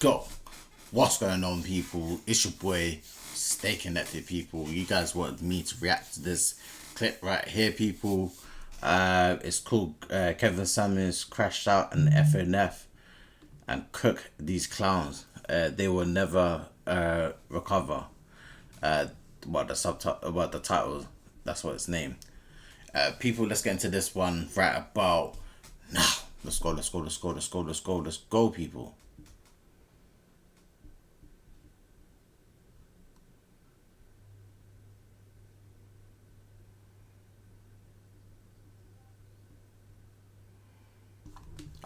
Go. What's going on, people? It's your boy, Stay Connected, people. You guys wanted me to react to this clip right here, people. It's called Kevin Samuels crashed out in the FNF and cook these clowns. They will never recover. The title, that's what it's named. People, let's get into this one right about now. Let's go, people.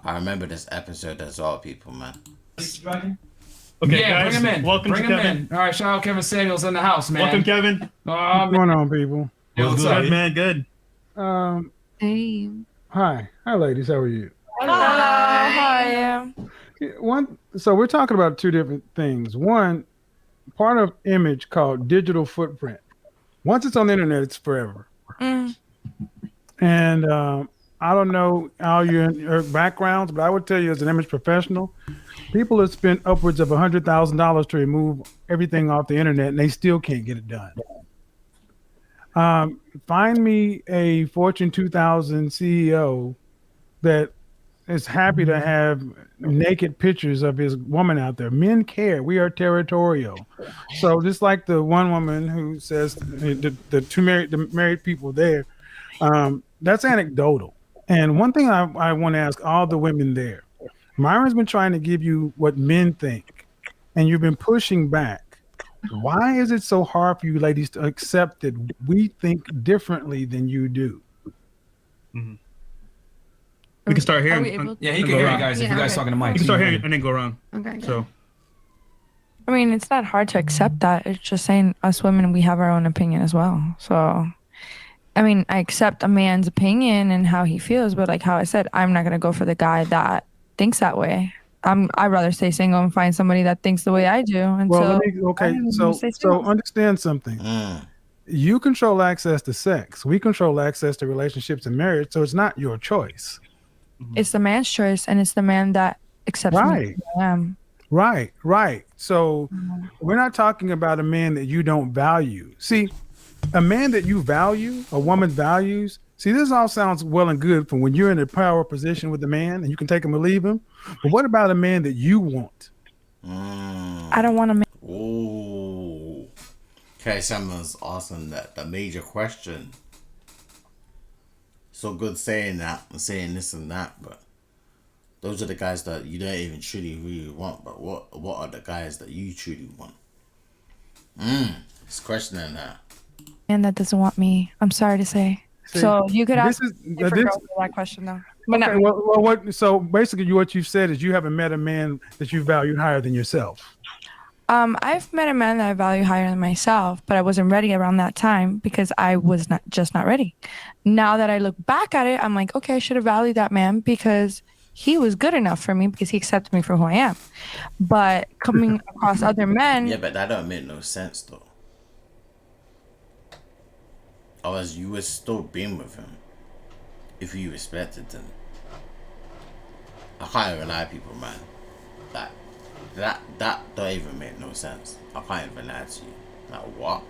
I remember this episode as well, people, man. Okay, yeah, guys, bring him in. Welcome bring to him Kevin. in. All right, shout out Kevin Samuels in the house, man. Welcome, Kevin. What's going on, people? What's up? Good, man. Good. Hey. Hi, ladies. How are you? Hi. So we're talking about two different things. One, part of image called digital footprint. Once it's on the internet, it's forever. And I don't know all your backgrounds, but I would tell you, as an image professional, people have spent upwards of $100,000 to remove everything off the internet, and they still can't get it done. Find me a Fortune 2000 CEO that is happy to have naked pictures of his woman out there. Men care. We are territorial. So just like the one woman who says the married people there, that's anecdotal. And one thing I want to ask all the women there, Myron's been trying to give you what men think, and you've been pushing back. Why is it so hard for you ladies to accept that we think differently than you do? Mm-hmm. We can start here. Yeah, he can hear you guys if you guys talking to Mike. You can start here and then go around. Okay. So, I mean, it's not hard to accept that. It's just saying us women, we have our own opinion as well. So, I mean, I accept a man's opinion and how he feels, but like how I said, I'm not going to go for the guy that thinks that way. I'd rather stay single and find somebody that thinks the way I do. And well, so understand something. You control access to sex. We control access to relationships and marriage. So it's not your choice. It's the man's choice, and it's the man that accepts me. Right. So we're not talking about a man that you don't value. See, a man that you value, a woman values. See, this all sounds well and good for when you're in a power position with a man and you can take him or leave him. But what about a man that you want? I don't want a man. Ooh. Okay, someone's asking the major question. So good saying that and saying this and that, but those are the guys that you don't even truly really want. But what are the guys that you truly want? It's questioning that. And that doesn't want me. I'm sorry to say. See, so you could ask that question though. Okay, so basically what you've said is you haven't met a man that you valued higher than yourself. I've met a man that I value higher than myself, but I wasn't ready around that time because I was not ready. Now that I look back at it, I'm like, okay, I should have valued that man because he was good enough for me because he accepted me for who I am. But coming across other men. Yeah, but that don't make no sense though. Otherwise, you would still been with him if you respected him. I can't even lie, people, man. That don't even make no sense. I can't even lie to you. Like, what?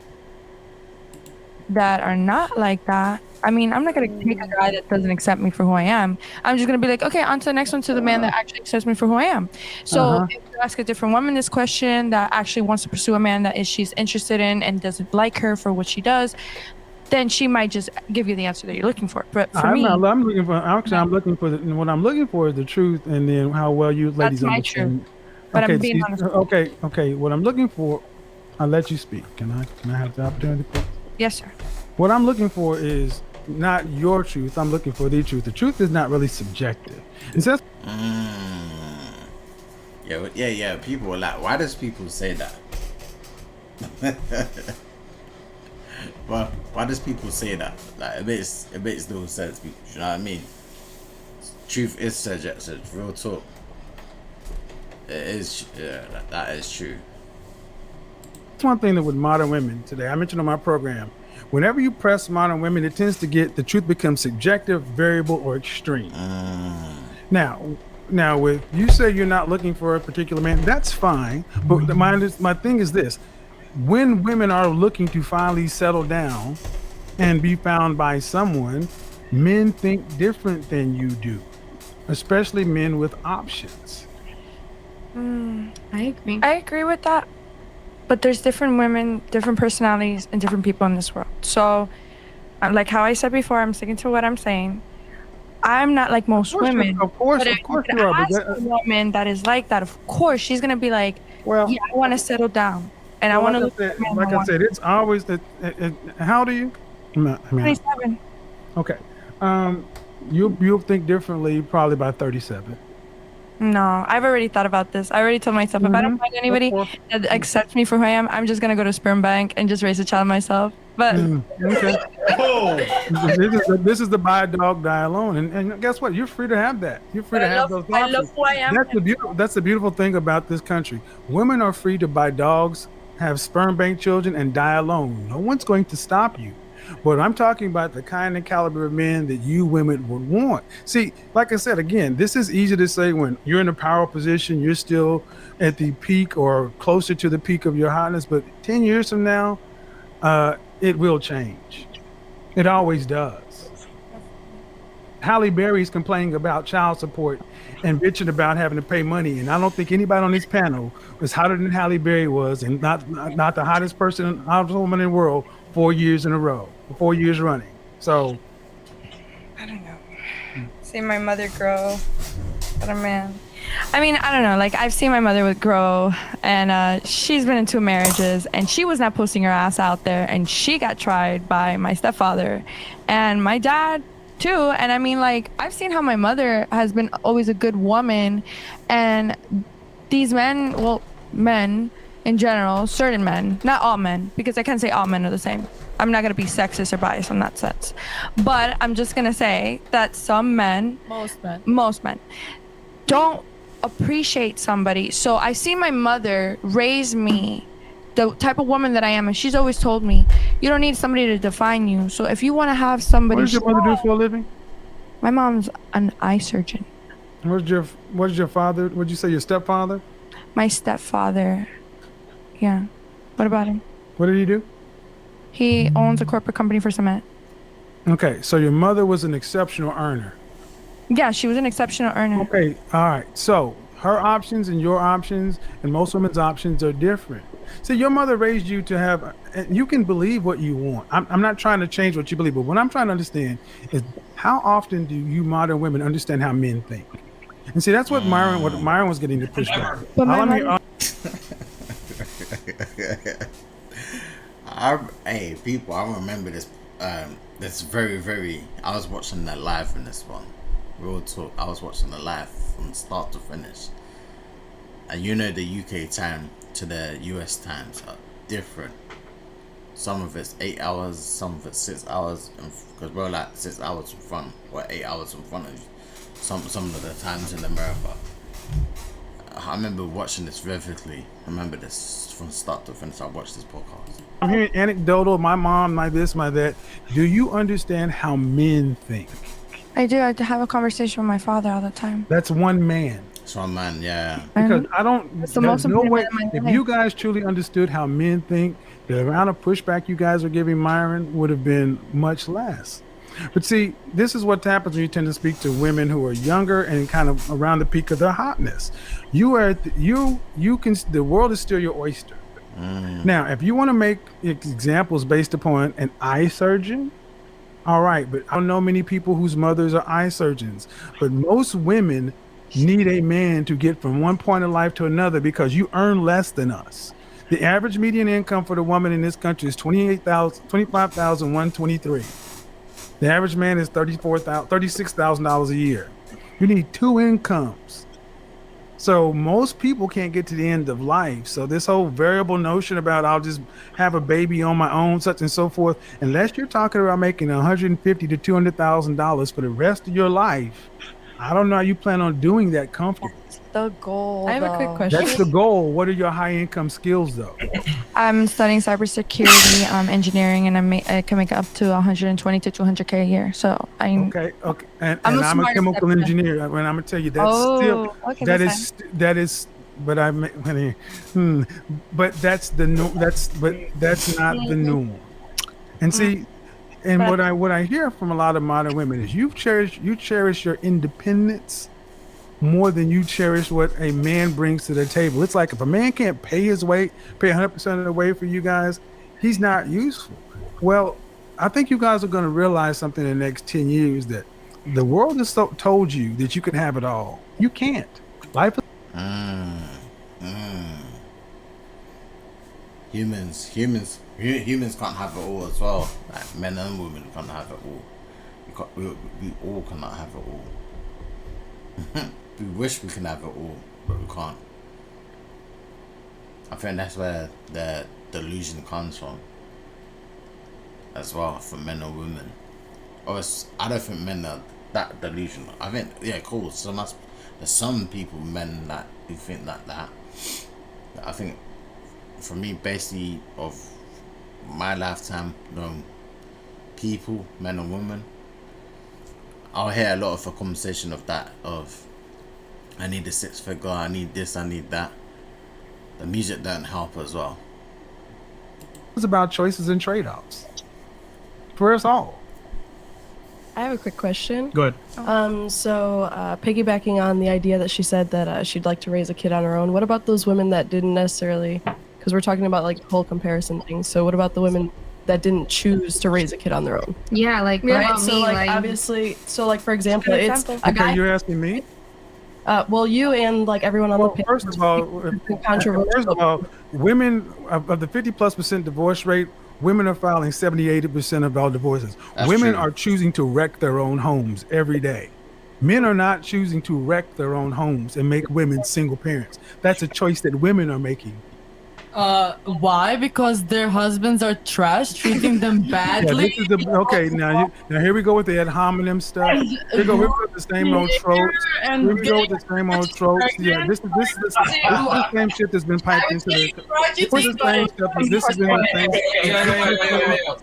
That are not like that. I mean, I'm not going to take a guy that doesn't accept me for who I am. I'm just going to be like, okay, on to the next one, to the man that actually accepts me for who I am. So if you ask a different woman this question that actually wants to pursue a man that she's interested in and doesn't like her for what she does, then she might just give you the answer that you're looking for. But for me, what I'm looking for is the truth, and then how well you ladies that's my understand. truth. But I'm being honest. Okay. What I'm looking for, I'll let you speak. Can I have the opportunity? Yes, sir. What I'm looking for is not your truth. I'm looking for the truth. The truth is not really subjective. It's just. Yeah. People are like, why does people say that? Well, why does people say that? Like, it makes no sense, people. You know what I mean? Truth is subjective. Real talk. It is. Yeah, that is true. That's one thing that with modern women today, I mentioned on my program, whenever you press modern women, it tends to get, the truth becomes subjective, variable, or extreme. Now, now with you say you're not looking for a particular man, that's fine. But my thing is this: when women are looking to finally settle down and be found by someone, men think different than you do, especially men with options. I agree with that. But there's different women, different personalities, and different people in this world. So, like how I said before, I'm sticking to what I'm saying. I'm not like most women. Of course, but of course you are. ask a woman that is like that, of course, she's gonna be like, well, yeah, I want to settle down, and I want to look at like I said, it's always that. How old are you? 27. Okay. You'll think differently probably by 37. No, I've already thought about this. I already told myself if I don't find anybody that accepts me for who I am, I'm just gonna go to sperm bank and just raise a child myself. But okay. This is the buy a dog, die alone, and guess what? You're free to have that. You're free to have those options. I love who I am. That's the beautiful thing about this country. Women are free to buy dogs, have sperm bank children, and die alone. No one's going to stop you. But I'm talking about the kind and caliber of men that you women would want. See, like I said, again, this is easy to say when you're in a power position, you're still at the peak or closer to the peak of your hotness. But 10 years from now, it will change. It always does. Halle Berry's complaining about child support and bitching about having to pay money. And I don't think anybody on this panel was hotter than Halle Berry was, and not the hottest hottest woman in the world 4 years in a row, 4 years running. So I don't know. See my mother grow, but a man. I mean, I don't know. Like I've seen my mother grow, and she's been in 2 marriages, and she was not posting her ass out there, and she got tried by my stepfather, and my dad too. And I mean, like I've seen how my mother has been always a good woman, and these men, well, men in general, certain men, not all men, because I can't say all men are the same. I'm not going to be sexist or biased in that sense. But I'm just going to say that some men, most men, don't appreciate somebody. So I see my mother raise me the type of woman that I am, and she's always told me, you don't need somebody to define you. So if you want to have somebody... What does your mother do for a living? My mom's an eye surgeon. What did your father, what did you say, your stepfather? My stepfather. Yeah. What about him? What did he do? He owns a corporate company for cement. Okay, so your mother was an exceptional earner. Yeah, she was an exceptional earner. Okay, all right. So her options and your options and most women's options are different. See, your mother raised you to have, and you can believe what you want. I'm not trying to change what you believe, but what I'm trying to understand is how often do you modern women understand how men think? And see, that's what Myron was getting to push back. But Hey people, I remember this. That's very. I was watching that live in this one. Real talk. I was watching the live from start to finish, and you know the UK time to the US times are different. Some of it's 8 hours, some of it's 6 hours, because we're like 6 hours in front or 8 hours in front of you. Some of the times in America. I remember watching this vividly. I remember this from start to finish. I watched this podcast. I'm hearing anecdotal, my mom, my this, my that. Do you understand how men think? I do. I have a conversation with my father all the time. That's one man. It's one man, yeah. Because I don't, the most no way, important man in if my you life. guys truly understood how men think, the amount of pushback you guys are giving Myron would have been much less. But see, this is what happens when you tend to speak to women who are younger and kind of around the peak of their hotness. You are the world is still your oyster. Now, if you want to make examples based upon an eye surgeon, all right, but I don't know many people whose mothers are eye surgeons. But most women need a man to get from one point of life to another because you earn less than us. The average median income for the woman in this country is $25,123. The average man is $36,000 a year. You need 2 incomes. So most people can't get to the end of life. So this whole variable notion about I'll just have a baby on my own, such and so forth, unless you're talking about making $150,000 to $200,000 for the rest of your life, I don't know how you plan on doing that comfortably. the goal. I have a quick question. That's the goal. What are your high income skills though? I'm studying cybersecurity, engineering, and I can make up to 120 to 200K a year. So Okay. And I'm I'm a smart chemical stepdad. engineer. And I'm gonna tell you that's okay, that is. But but that's the no. That's not the norm. And see, and But- what I hear from a lot of modern women is you cherish your independence more than you cherish what a man brings to the table. It's like if a man can't pay his way, pay 100% of the way for you guys, he's not useful. Well, I think you guys are going to realize something in the next 10 years that the world has told you that you can have it all. You can't. Life is Humans can't have it all as well. Like men and women can't have it all. We all cannot have it all. We wish we can have it all, but we can't. I think that's where the delusion comes from as well, for men and women. I don't think men are that delusional. I think, yeah, cool. So there's some people, men, that who think that. I think, for me, basically, of my lifetime, people, men and women, I'll hear a lot of a conversation of that, of I need a 6-figure, I need this, I need that. The music doesn't help as well. It's about choices and trade-offs for us all. I have a quick question. Go ahead. Piggybacking on the idea that she said that she'd like to raise a kid on her own, what about those women that didn't necessarily, because we're talking about like the whole comparison thing, so what about the women that didn't choose to raise a kid on their own? Yeah, like what Right, about so me? like obviously, so like for example, Good it's example. a guy. Okay, you're asking me? Well, you and like everyone on Well, the panel. first of all, women of the 50+% divorce rate, women are filing 70-80% of all divorces. That's Women true. are choosing to wreck their own homes every day. Men are not choosing to wreck their own homes and make women single parents. That's a choice that women are making. Why? Because their husbands are trash, treating them Yeah, badly. this is okay. Now here we go with the ad hominem stuff. Here we go with the same old tropes. And Here we go with the same old tropes. Yeah, this is the same shit that's been piped into the. This is the same stuff. This has been the same.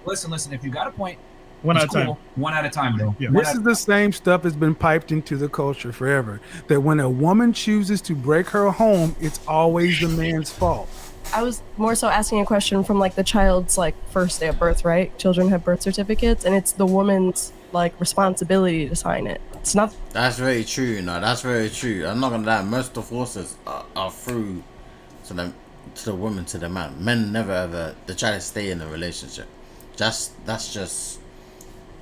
Listen. If you got a point, One at it's a time. cool. One at a time, though. Yeah. This is the same stuff that's been piped into the culture forever. That when a woman chooses to break her home, it's always the man's fault. I was more so asking a question from like the child's like first day of birth, right? Children have birth certificates, and it's the woman's like responsibility to sign it. It's not. That's very true. No, that's very true. I'm not gonna lie. Most divorces are through to the woman, to the man. Men never ever, they try to stay in a relationship. That's just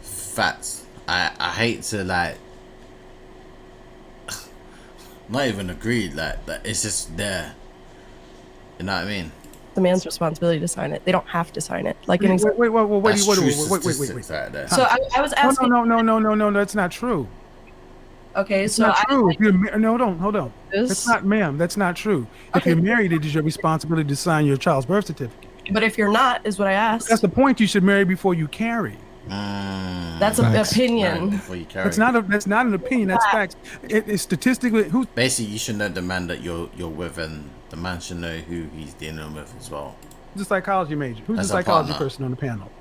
facts. I hate to like not even agree, like that. It's just there. You know what I mean? The man's responsibility to sign it. They don't have to sign it. Like an Wait, example. wait, That's true wait. statistics right there. So I was asking. No, that's not true. Okay, It's so not true. If you're hold on. This- That's not, ma'am. That's not true. If Okay. you're married, it is your responsibility to sign your child's birth certificate. But if you're not, is what I asked. That's the point. You should marry before you carry. That's an opinion. Before you carry. That's not an opinion. That's facts. It's statistically who. Basically, you should know the man that you're with, and the man should know who he's dealing with as well. Who's the psychology major? Who's As the a psychology partner. person on the panel?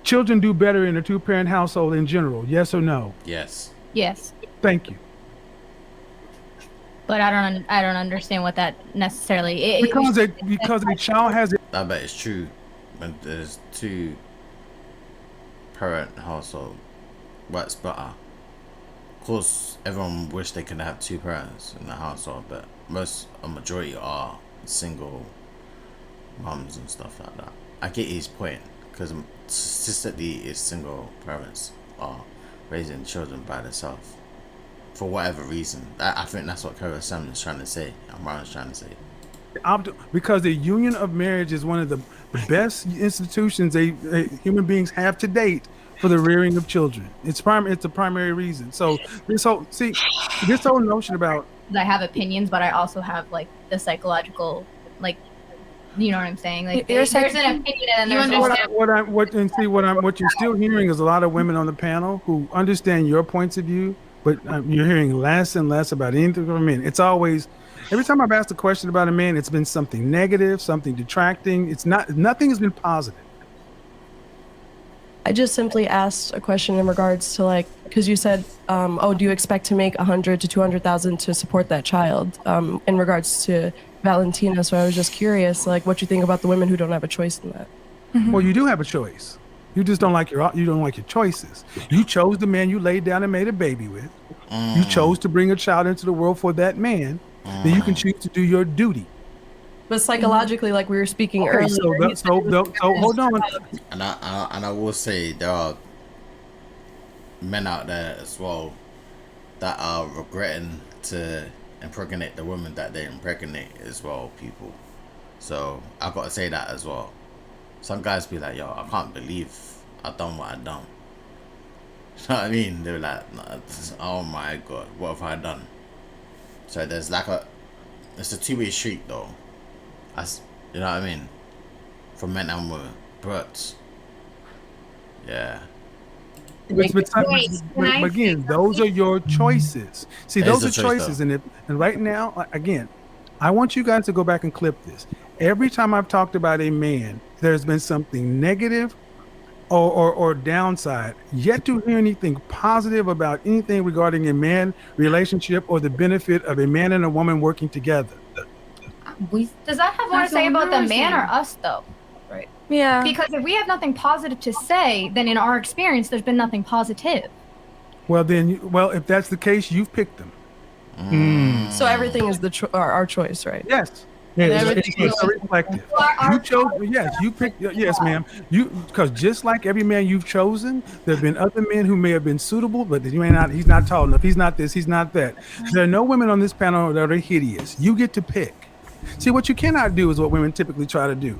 Children do better in a two-parent household in general. Yes or no? Yes. Yes, Thank you. but I don't understand what that necessarily. Because a child has. I bet it's true. When there's two parent household, what's better? Of course, everyone wish they could have two parents in the household, but a majority are single mums and stuff like that. I get his point, because statistically, it's single parents are raising children by themselves for whatever reason. I think that's what Kara Sam is trying to say, and Ryan's trying to say. Because the union of marriage is one of the best institutions human beings have to date for the rearing of children. It's a primary reason. So this whole notion about I have opinions, but I also have like the psychological, like, you know what I'm saying? Like, there's an opinion and You there's understand- also what you're still hearing is a lot of women on the panel who understand your points of view, but you're hearing less and less about anything from men. It's always, every time I've asked a question about a man, it's been something negative, something detracting. It's not, nothing has been positive. I just simply asked a question in regards to like, because you said, oh, do you expect to make 100 to 200,000 to support that child? In regards to Valentina, so I was just curious, like, what you think about the women who don't have a choice in that. Well, you do have a choice. You just don't like your choices. You chose the man you laid down and made a baby with. You chose to bring a child into the world for that man. Then you can choose to do your duty. But psychologically, like we were speaking earlier. So hold on. And I will say there are men out there as well that are regretting to impregnate the woman that they impregnate as well, people. So I gotta say that as well. Some guys be like, yo, I can't believe I done what I done. You know what I mean? They're like, oh my god, what have I done? So there's like it's a two-way street though. You know what I mean? For men and women. But yeah. But again, those are your choices. See, those are choices, and right now, again, I want you guys to go back and clip this. Every time I've talked about a man, there's been something negative or downside. Yet to hear anything positive about anything regarding a man relationship or the benefit of a man and a woman working together. Does that have more to say about the man or us, though? Right. Yeah. Because if we have nothing positive to say, then in our experience, there's been nothing positive. Well, then, if that's the case, you've picked them. So everything is our choice, right? Yes. Yeah, it's reflective. You chose, yes, you picked, yes, ma'am. Because just like every man you've chosen, there have been other men who may have been suitable, but he's not tall enough, he's not this, he's not that. There are no women on this panel that are hideous. You get to pick. See, what you cannot do is what women typically try to do.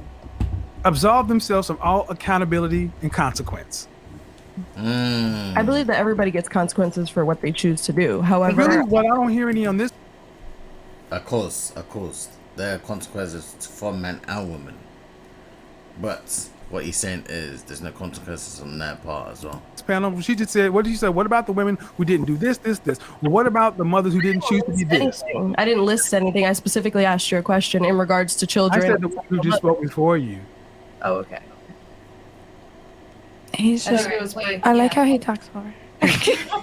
Absolve themselves from all accountability and consequence. I believe that everybody gets consequences for what they choose to do. However, really, I don't hear any on this. Of course. There are consequences for men and women. But what he's saying is there's no consequences on that part as well. This panel, she just said, what did you say? What about the women who didn't do this? Well, what about the mothers who didn't choose to be this? I didn't list anything. I specifically asked you a question in regards to children. I said the one who just spoke before you. Oh, okay. He's just, I like how he talks over.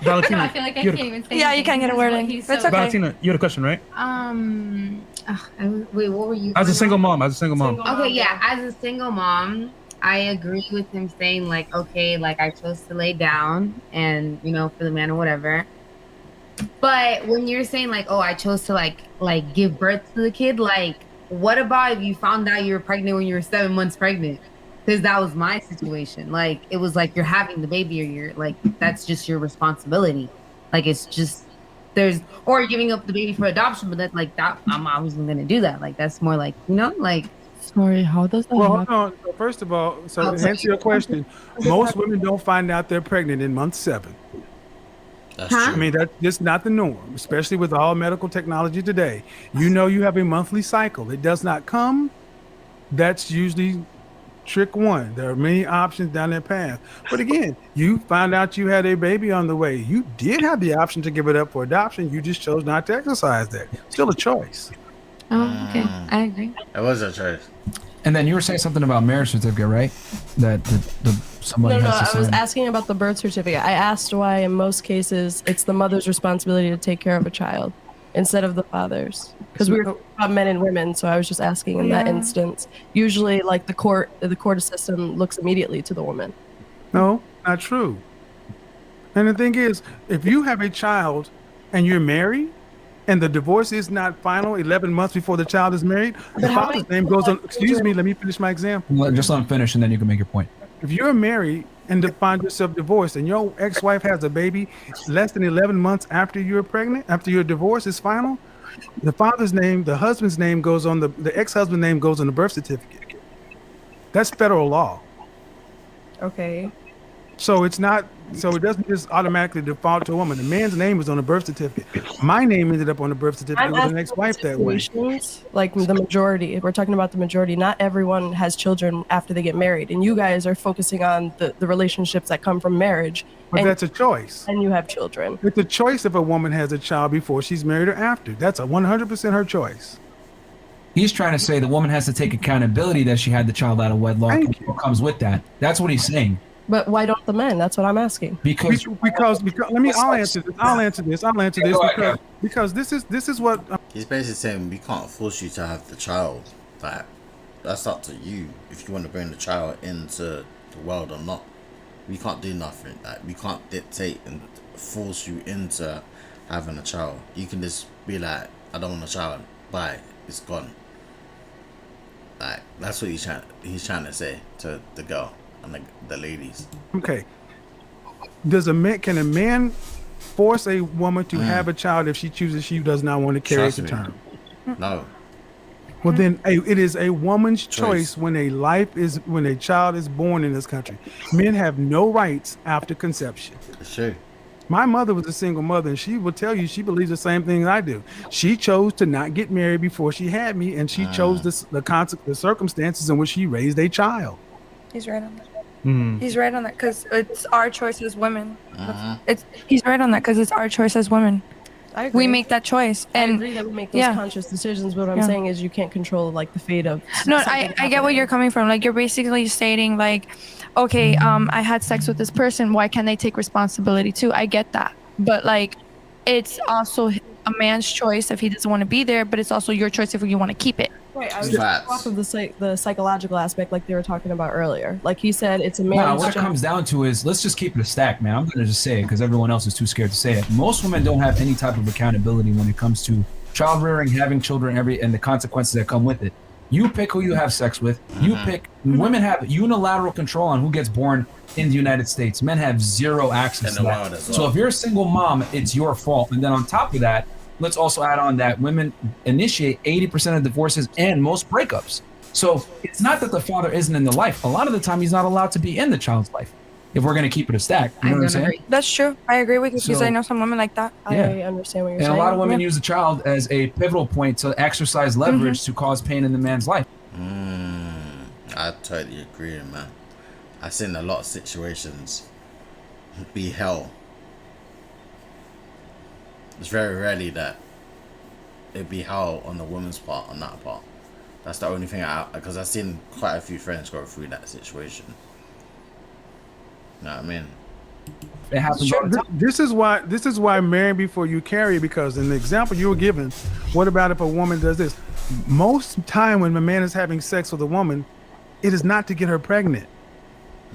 Valentina, I feel like I can't even say yeah, you can't get a word in. It's okay. Valentina, you had a question, right? Wait, what were you? As a single mom. Okay, yeah, as a single mom, I agree with him saying like, okay, like I chose to lay down and, you know, for the man or whatever. But when you're saying like, oh, I chose to like give birth to the kid, like, what about if you found out you were pregnant when you were 7 months pregnant? Because that was my situation. Like, it was like you're having the baby or you're like, that's just your responsibility. Like, it's just, or giving up the baby for adoption, but that's like, that I'm obviously going to do that. Like, that's more like, you know, like. Sorry, how does that Well, happen? hold on. First of all, to answer your question, most women don't find out they're pregnant in month 7. That's true. I mean, that's just not the norm, especially with all medical technology today. You know, you have a monthly cycle. It does not come. That's usually trick 1. There are many options down that path. But again, you found out you had a baby on the way. You did have the option to give it up for adoption. You just chose not to exercise that. Still a choice. Oh, okay. I agree. It was a choice. And then you were saying something about marriage certificate, right? That somebody No, has to I was sign. asking about the birth certificate. I asked why in most cases it's the mother's responsibility to take care of a child instead of the father's. Because we were talking about men and women, so I was just asking in that instance. Usually, like the court system looks immediately to the woman. No, not true. And the thing is, if you have a child and you're married, and the divorce is not final 11 months before the child is married, the father's name goes on. Excuse me, let me finish my example. Just let him finish, and then you can make your point. If you're married and find yourself divorced, and your ex-wife has a baby less than 11 months after you're pregnant, after your divorce is final, the father's name, the husband's name goes on the ex-husband's name goes on the birth certificate. That's federal law. Okay. So it's not. So it doesn't just automatically default to a woman. The man's name was on the birth certificate. My name ended up on the birth certificate with an ex-wife that way. Like the majority, we're talking about the majority. Not everyone has children after they get married, and you guys are focusing on the relationships that come from marriage. But that's a choice. And you have children. It's a choice if a woman has a child before she's married or after. That's a 100% her choice. He's trying to say the woman has to take accountability that she had the child out of wedlock and what comes with that. That's what he's saying. But why don't the men? That's what I'm asking. Because let me. I'll answer this. Because this is what he's basically saying. We can't force you to have the child. Like, that's up to you if you want to bring the child into the world or not. We can't do nothing. Like, we can't dictate and force you into having a child. You can just be like, I don't want a child. Bye. It's gone. Like, that's what he's trying to say to the girl and the ladies. Okay. Can a man force a woman to have a child if she chooses she does not want to carry it to term? No. Well, then it is a woman's choice when a child is born in this country. Men have no rights after conception. For sure. My mother was a single mother, and she will tell you she believes the same thing I do. She chose to not get married before she had me, and she chose the circumstances in which she raised a child. He's right on that. He's right on that because it's our choice as women. He's right on that because it's our choice as women. I agree. We make that choice, and I agree that we make those conscious decisions. But what I'm saying is, you can't control like the fate of. No, I get what you're coming from. Like, you're basically stating like, okay, I had sex with this person. Why can't they take responsibility too? I get that, but like, it's also a man's choice if he doesn't want to be there, but it's also your choice if you want to keep it. Right. I was just off of the psychological aspect, like they were talking about earlier. Like he said, it's a man's what it comes down to is, let's just keep it a stack, man. I'm gonna just say it because everyone else is too scared to say it. Most women don't have any type of accountability when it comes to child rearing, having children, and the consequences that come with it. You pick who you have sex with. You pick. Women have unilateral control on who gets born in the United States. Men have zero access to that. So if you're a single mom, it's your fault. And then on top of that, let's also add on that women initiate 80% of divorces and most breakups. So it's not that the father isn't in the life. A lot of the time, he's not allowed to be in the child's life. If we're going to keep it a stack, you know what I'm saying? That's true. I agree with you because I know some women like that. I understand what you're saying. And a lot of women use the child as a pivotal point to exercise leverage to cause pain in the man's life. I totally agree, man. I've seen a lot of situations be hell. It's very rarely that it'd be hell on the woman's part, on that part. That's the only thing because I've seen quite a few friends go through that situation. You know what I mean? It happens all the time. This is why marry before you carry, because in the example you were given, what about if a woman does this? Most time when a man is having sex with a woman, it is not to get her pregnant.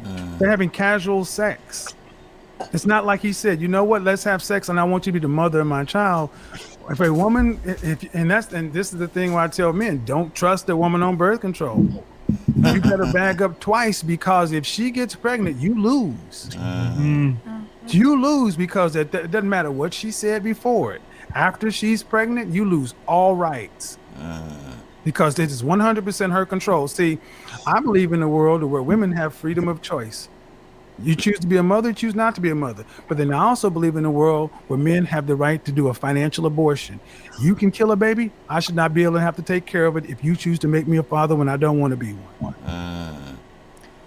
They're having casual sex. It's not like he said, you know what, let's have sex and I want you to be the mother of my child. If a woman, and this is the thing where I tell men, don't trust a woman on birth control. You better bag up twice, because if she gets pregnant, you lose. You lose because it doesn't matter what she said before it. After she's pregnant, you lose all rights. Because this is 100% her control. See, I believe in a world where women have freedom of choice. You choose to be a mother, choose not to be a mother. But then I also believe in a world where men have the right to do a financial abortion. You can kill a baby. I should not be able to have to take care of it if you choose to make me a father when I don't want to be one.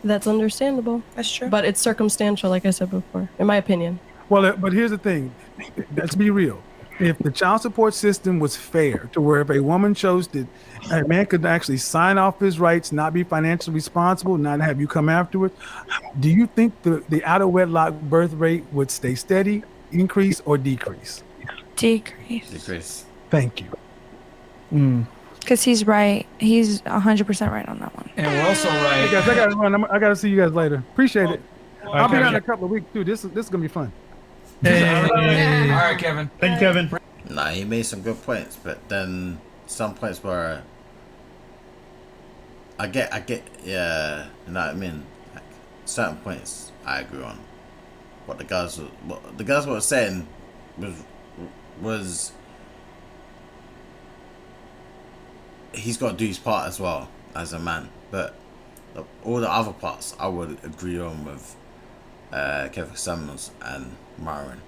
That's understandable. That's true. But it's circumstantial, like I said before, in my opinion. Well, but here's the thing. Let's be real. If the child support system was fair, to where if a woman chose to, a man could actually sign off his rights, not be financially responsible, not have you come afterwards, do you think the out of wedlock birth rate would stay steady, increase, or decrease? Decrease. Thank you. Because he's right. He's 100% right on that one. And we're also right. Hey guys, I gotta run. I gotta see you guys later. Appreciate it. I'll be around in a couple of weeks too. This is gonna be fun. Hey. All right, Kevin. Thank you, Kevin. Nah, he made some good points, but then some points were I get, yeah, you know what I mean? Like, certain points I agree on. What the guys were saying was he's got to do his part as well as a man, but all the other parts I would agree on with Kevin Samuels and Myron.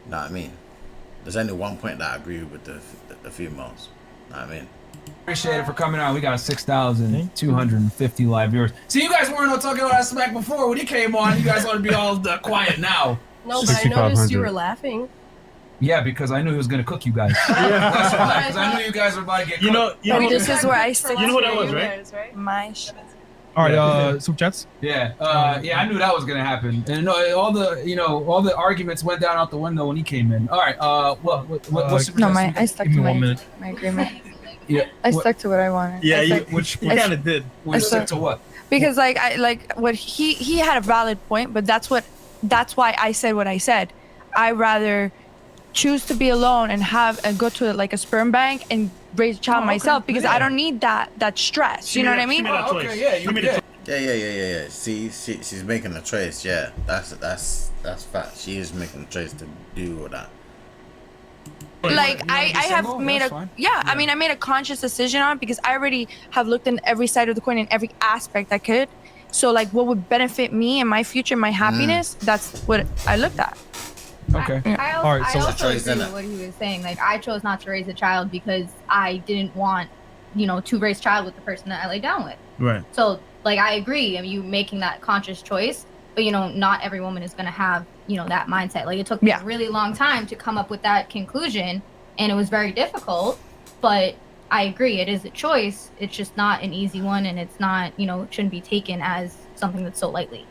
Know what I mean? There's only one point that I agree with the females. Know what I mean? Appreciate it for coming out. We got 6,250 live viewers. See, you guys weren't all talking about that smack before when he came on. You guys want to be all quiet now. No, but I noticed you were laughing. Yeah, because I knew he was gonna cook you guys. That's why. Because I knew you guys were about to get cooked. This is where I stick. You know what that was, right? My shit. All right, super chats. Yeah, I knew that was gonna happen, and all the arguments went down out the window when he came in. All right, what's super chats? I stuck to my agreement. Yeah, I stuck to what I wanted. Yeah, which you kind of did. You stuck to what? Because what he had a valid point, but that's why I said what I said. I rather choose to be alone and go to like a sperm bank and raise a child myself because I don't need that stress. You know what I mean? Yeah. See, she's making a choice. Yeah, that's fact. She is making a choice to do all that. Like I have made I mean I made a conscious decision on it because I already have looked in every side of the coin in every aspect I could. So like what would benefit me and my future, my happiness, that's what I looked at. Okay. I also agree with what he was saying. Like I chose not to raise a child because I didn't want, to raise a child with the person that I laid down with. Right. So like I agree, you making that conscious choice, but not every woman is gonna have, that mindset. Like it took me a really long time to come up with that conclusion, and it was very difficult. But I agree, it is a choice. It's just not an easy one, and it's not, it shouldn't be taken as something that's so lightly.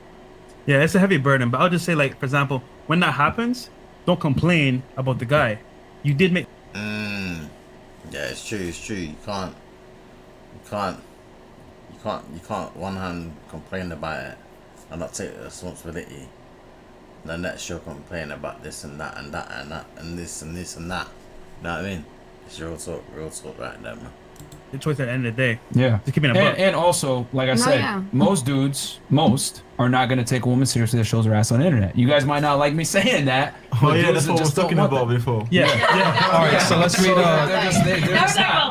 Yeah, it's a heavy burden, but I'll just say, like, for example, when that happens, don't complain about the guy. You did make. Yeah, it's true. You can't one hand complain about it and not take the responsibility. And the next you'll complain about this and that and that and that and this and this and that. You know what I mean? It's real talk right there, man. The choice at the end of the day. Yeah. Just keeping it a buck. And also, like I said, most dudes are not going to take a woman seriously that shows her ass on the internet. You guys might not like me saying that. Oh yeah, that's what I was talking about before. Yeah. All right, so let's read. I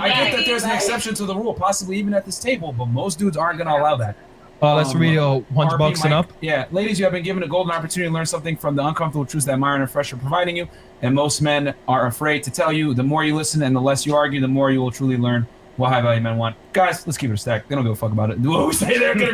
get that there's an exception to the rule, possibly even at this table, but most dudes aren't going to allow that. Let's read $100 and up. Yeah, ladies, you have been given a golden opportunity to learn something from the uncomfortable truths that Myron and Fresh are providing you, and most men are afraid to tell you. The more you listen and the less you argue, the more you will truly learn what high value men want. Guys, let's keep it a stack. They don't give a fuck about it. Do what we say there.